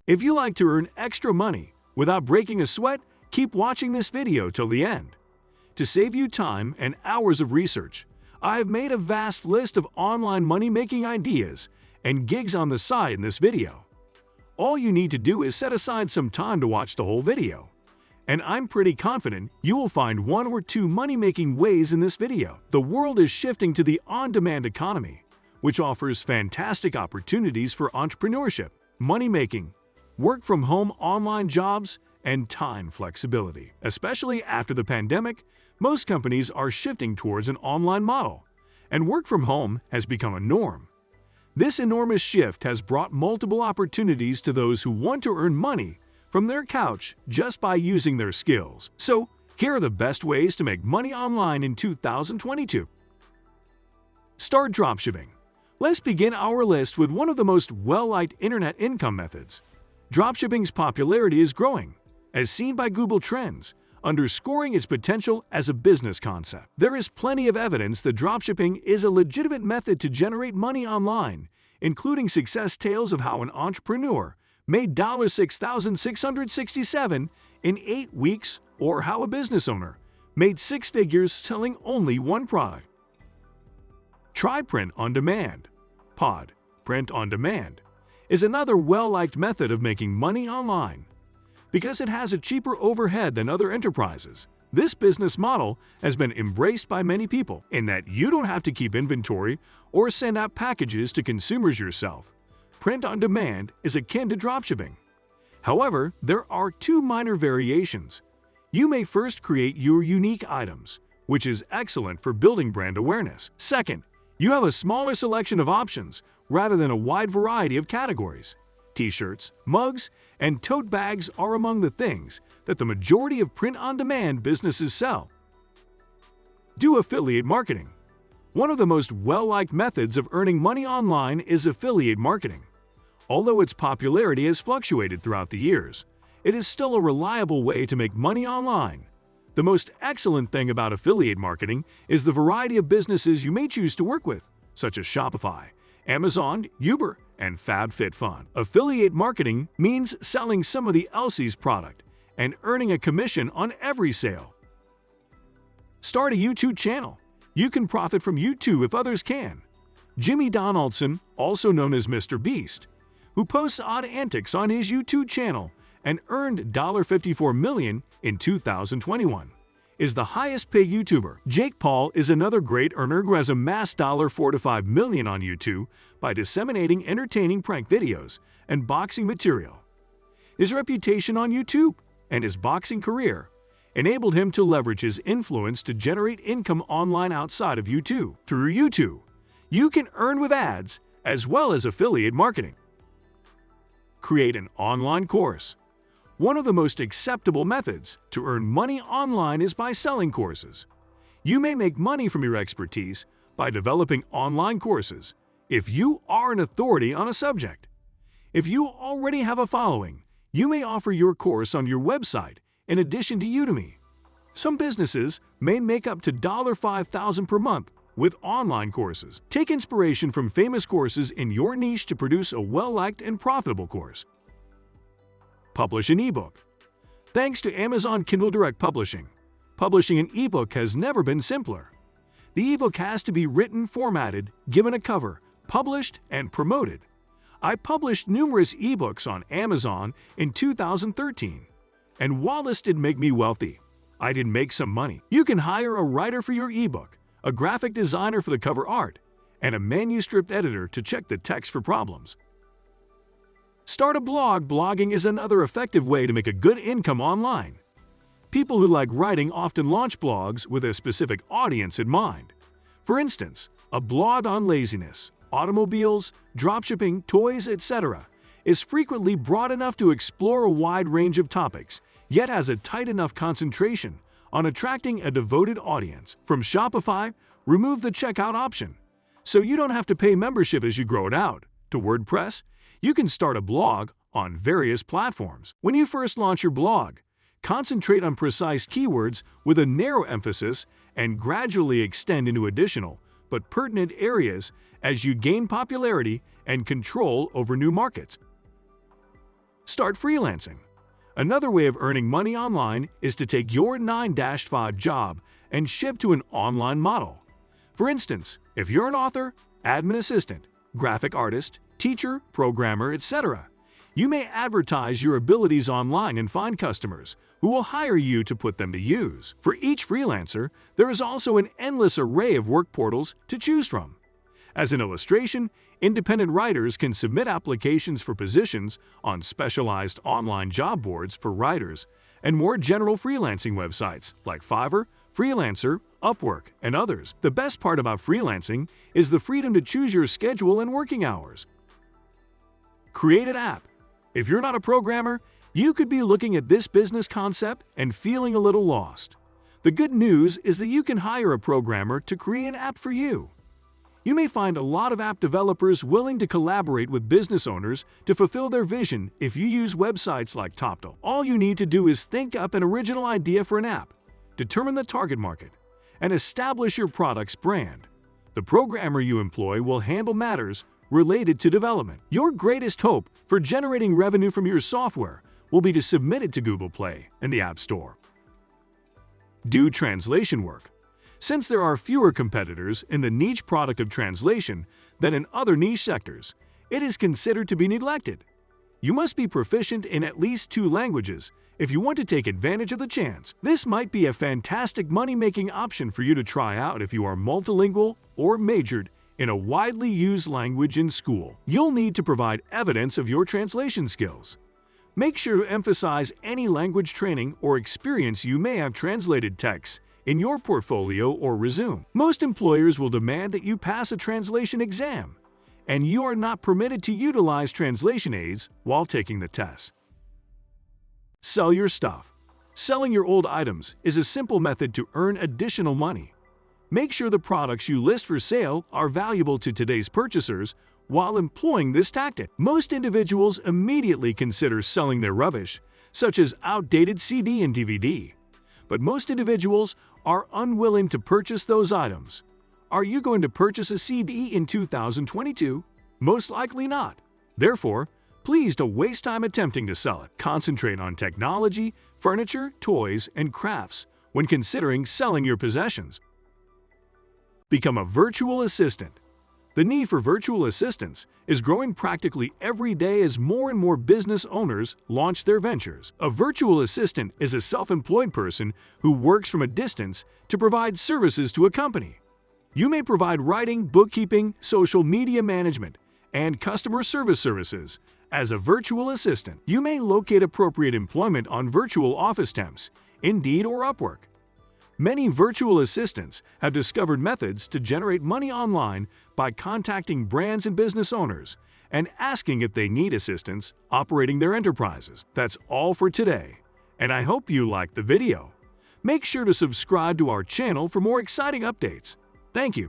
If you like to earn extra money without breaking a sweat, keep watching this video till the end. To save you time and hours of research, I have made a vast list of online money-making ideas and gigs on the side in this video. All you need to do is set aside some time to watch the whole video. And I'm pretty confident you will find one or two money-making ways in this video. The world is shifting to the on-demand economy, which offers fantastic opportunities for entrepreneurship, money-making, work-from-home online jobs, and time flexibility. Especially after the pandemic, most companies are shifting towards an online model, and work from home has become a norm. This enormous shift has brought multiple opportunities to those who want to earn money from their couch just by using their skills. So, here are the best ways to make money online in 2022. Start dropshipping. Let's begin our list with one of the most well-liked internet income methods. Dropshipping's popularity is growing, as seen by Google Trends, underscoring its potential as a business concept. There is plenty of evidence that dropshipping is a legitimate method to generate money online, including success tales of how an entrepreneur made $6,667 in 8 weeks, or how a business owner made 6 figures selling only one product. Try print on demand. POD, print on demand, is another well-liked method of making money online. Because it has a cheaper overhead than other enterprises, this business model has been embraced by many people in that you don't have to keep inventory or send out packages to consumers yourself. Print on demand is akin to dropshipping. However, there are 2 minor variations. You may first create your unique items, which is excellent for building brand awareness. Second, you have a smaller selection of options rather than a wide variety of categories. T-shirts, mugs, and tote bags are among the things that the majority of print-on-demand businesses sell. Do affiliate marketing. One of the most well-liked methods of earning money online is affiliate marketing. Although its popularity has fluctuated throughout the years, it is still a reliable way to make money online. The most excellent thing about affiliate marketing is the variety of businesses you may choose to work with, such as Shopify, Amazon, Uber, and FabFitFun. Affiliate marketing means selling somebody else's product and earning a commission on every sale. Start a YouTube channel. You can profit from YouTube if others can. Jimmy Donaldson, also known as Mr. Beast, who posts odd antics on his YouTube channel and earned $54 million in 2021, is the highest-paid YouTuber. Jake Paul is another great earner who has amassed $4 to $5 million on YouTube by disseminating entertaining prank videos and boxing material. His reputation on YouTube and his boxing career enabled him to leverage his influence to generate income online outside of YouTube. Through YouTube, you can earn with ads as well as affiliate marketing. Create an online course. One of the most acceptable methods to earn money online is by selling courses. You may make money from your expertise by developing online courses if you are an authority on a subject. If you already have a following, you may offer your course on your website in addition to Udemy. Some businesses may make up to $5,000 per month with online courses. Take inspiration from famous courses in your niche to produce a well-liked and profitable course. Publish an ebook. Thanks to Amazon Kindle Direct Publishing, publishing an ebook has never been simpler. The ebook has to be written, formatted, given a cover, published, and promoted. I published numerous ebooks on Amazon in 2013, and while this did make me wealthy, I did make some money. You can hire a writer for your ebook, a graphic designer for the cover art, and a manuscript editor to check the text for problems. Start a blog. Blogging is another effective way to make a good income online. People who like writing often launch blogs with a specific audience in mind. For instance, a blog on laziness, automobiles, dropshipping, toys, etc. is frequently broad enough to explore a wide range of topics, yet has a tight enough concentration on attracting a devoted audience. From Shopify, remove the checkout option, so you don't have to pay membership as you grow it out. To WordPress, you can start a blog on various platforms. When you first launch your blog, concentrate on precise keywords with a narrow emphasis and gradually extend into additional but pertinent areas as you gain popularity and control over new markets. Start freelancing. Another way of earning money online is to take your 9-to-5 job and shift to an online model. For instance, if you're an author, admin assistant, graphic artist, teacher, programmer, etc., you may advertise your abilities online and find customers who will hire you to put them to use. For each freelancer, there is also an endless array of work portals to choose from. As an illustration, independent writers can submit applications for positions on specialized online job boards for writers and more general freelancing websites like Fiverr, Freelancer, Upwork, and others. The best part about freelancing is the freedom to choose your schedule and working hours. Create an app. If you're not a programmer, you could be looking at this business concept and feeling a little lost. The good news is that you can hire a programmer to create an app for you. You may find a lot of app developers willing to collaborate with business owners to fulfill their vision if you use websites like Toptal. All you need to do is think up an original idea for an app, determine the target market, and establish your product's brand. The programmer you employ will handle matters related to development. Your greatest hope for generating revenue from your software will be to submit it to Google Play and the App Store. Do translation work. Since there are fewer competitors in the niche product of translation than in other niche sectors, it is considered to be neglected. You must be proficient in at least 2 languages if you want to take advantage of the chance. This might be a fantastic money-making option for you to try out if you are multilingual or majored in a widely used language in school. You'll need to provide evidence of your translation skills. Make sure to emphasize any language training or experience you may have translated texts in your portfolio or resume. Most employers will demand that you pass a translation exam, and you are not permitted to utilize translation aids while taking the test. Sell your stuff. Selling your old items is a simple method to earn additional money. Make sure the products you list for sale are valuable to today's purchasers while employing this tactic. Most individuals immediately consider selling their rubbish, such as outdated CD and DVD. But most individuals are unwilling to purchase those items. Are you going to purchase a CD in 2022? Most likely not. Therefore, please don't waste time attempting to sell it. Concentrate on technology, furniture, toys, and crafts when considering selling your possessions. Become a virtual assistant. The need for virtual assistants is growing practically every day as more and more business owners launch their ventures. A virtual assistant is a self-employed person who works from a distance to provide services to a company. You may provide writing, bookkeeping, social media management, and customer service services as a virtual assistant. You may locate appropriate employment on virtual office temps, Indeed or Upwork. Many virtual assistants have discovered methods to generate money online by contacting brands and business owners and asking if they need assistance operating their enterprises. That's all for today, and I hope you liked the video. Make sure to subscribe to our channel for more exciting updates. Thank you.